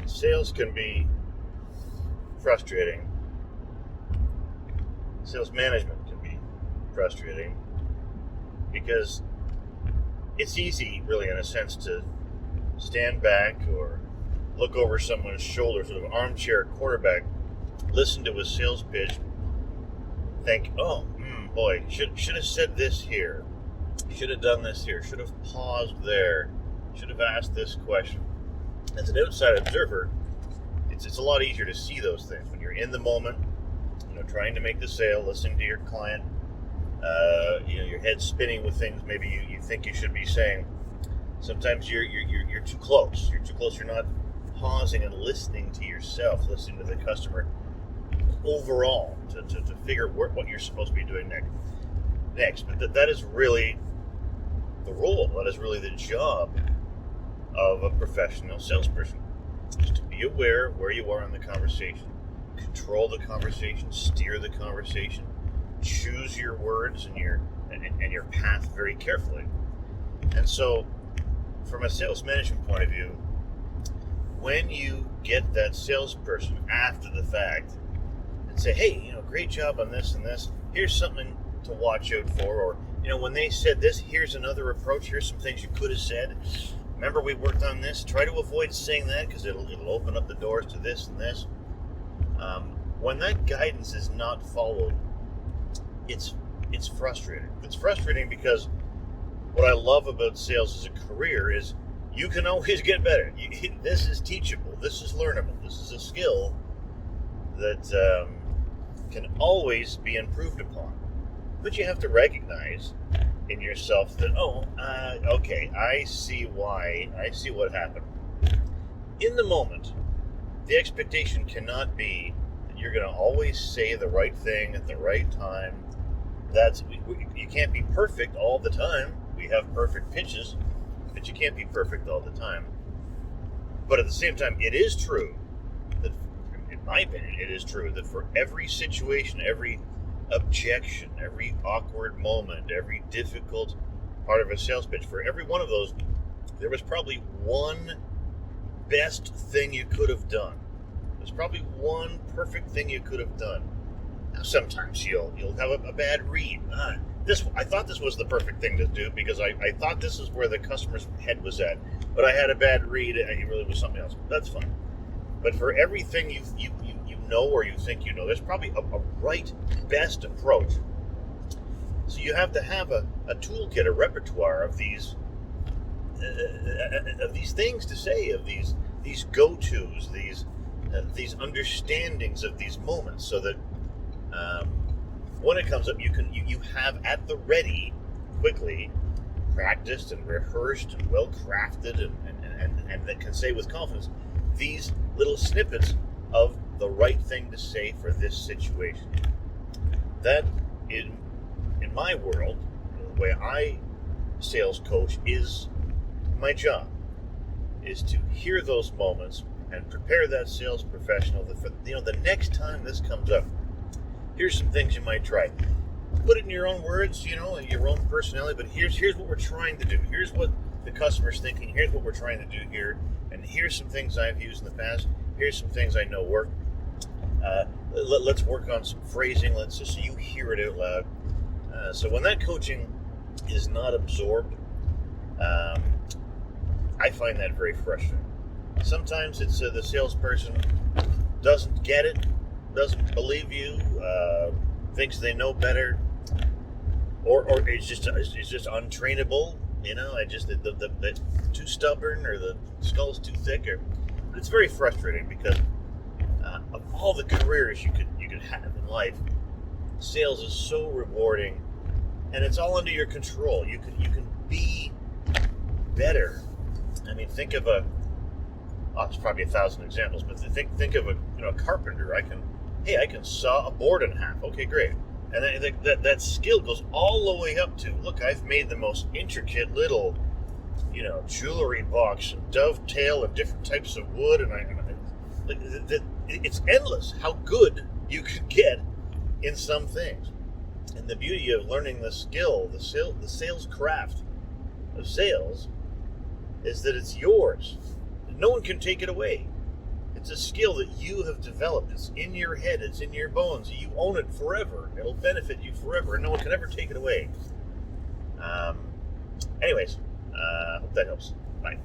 Sales can be frustrating. Sales management can be frustrating because it's easy, really, in a sense, to stand back or look over someone's shoulder, sort of armchair quarterback, listen to a sales pitch, think, oh, boy, should have said this here, should have done this here, should have paused there, should have asked this question. As an outside observer, it's a lot easier to see those things when you're in the moment, trying to make the sale, listening to your client, your head spinning with things maybe you think you should be saying. Sometimes you're too close. You're too close. You're not pausing and listening to yourself, listening to the customer overall to figure what you're supposed to be doing next. But that is really the role. That is really the job of a professional salesperson, is to be aware of where you are in the conversation, control the conversation, steer the conversation, choose your words and your path very carefully. And so, from a sales management point of view, when you get that salesperson after the fact and say, hey, great job on this and this, here's something to watch out for, or, when they said this, here's another approach, here's some things you could have said. Remember, we worked on this. Try to avoid saying that because it'll open up the doors to this and this. When that guidance is not followed, it's frustrating. It's frustrating because what I love about sales as a career is you can always get better. This is teachable. This is learnable. This is a skill that can always be improved upon. But you have to recognize in yourself that, okay, I see why. I see what happened. In the moment, the expectation cannot be that you're going to always say the right thing at the right time. You can't be perfect all the time. We have perfect pitches, but you can't be perfect all the time. But at the same time, it is true that, in my opinion, it is true that for every situation, every objection, every awkward moment, every difficult part of a sales pitch, for every one of those, there was probably one best thing you could have done. There's probably one perfect thing you could have done. Now, sometimes you'll have a bad read. I thought this was the perfect thing to do because I thought this is where the customer's head was at, but I had a bad read and it really was something else. That's fine. But for everything you know or you think you know, there's probably a right best approach. So you have to have a toolkit, a repertoire of these things to say, of these go-tos, these understandings of these moments, so that when it comes up, you have at the ready, quickly practiced and rehearsed and well crafted and that can say with confidence these little snippets of the right thing to say for this situation. That, in my world, the way I sales coach, is my job, is to hear those moments and prepare that sales professional that for, the next time this comes up, here's some things you might try. Put it in your own words, your own personality, but here's what we're trying to do. Here's what the customer's thinking. Here's what we're trying to do here. And here's some things I've used in the past. Here's some things I know work. Let's work on some phrasing. Let's just so you hear it out loud. So when that coaching is not absorbed, I find that very frustrating. Sometimes it's the salesperson doesn't get it, doesn't believe you, thinks they know better, or it's just untrainable. The too stubborn, or the skull's too thick, it's very frustrating because of all the careers you could have in life, sales is so rewarding, and it's all under your control. You can be better. I mean, think of there's probably 1,000 examples, but think of a carpenter. I can saw a board in half. Okay, great. And that skill goes all the way up to, look, I've made the most intricate little, jewelry box and dovetail and different types of wood, and it's endless how good you can get in some things. And the beauty of learning the skill, the sales craft of sales, is that it's yours. No one can take it away. It's a skill that you have developed. It's in your head. It's in your bones. You own it forever. It'll benefit you forever, and no one can ever take it away. Anyways, hope that helps. Bye.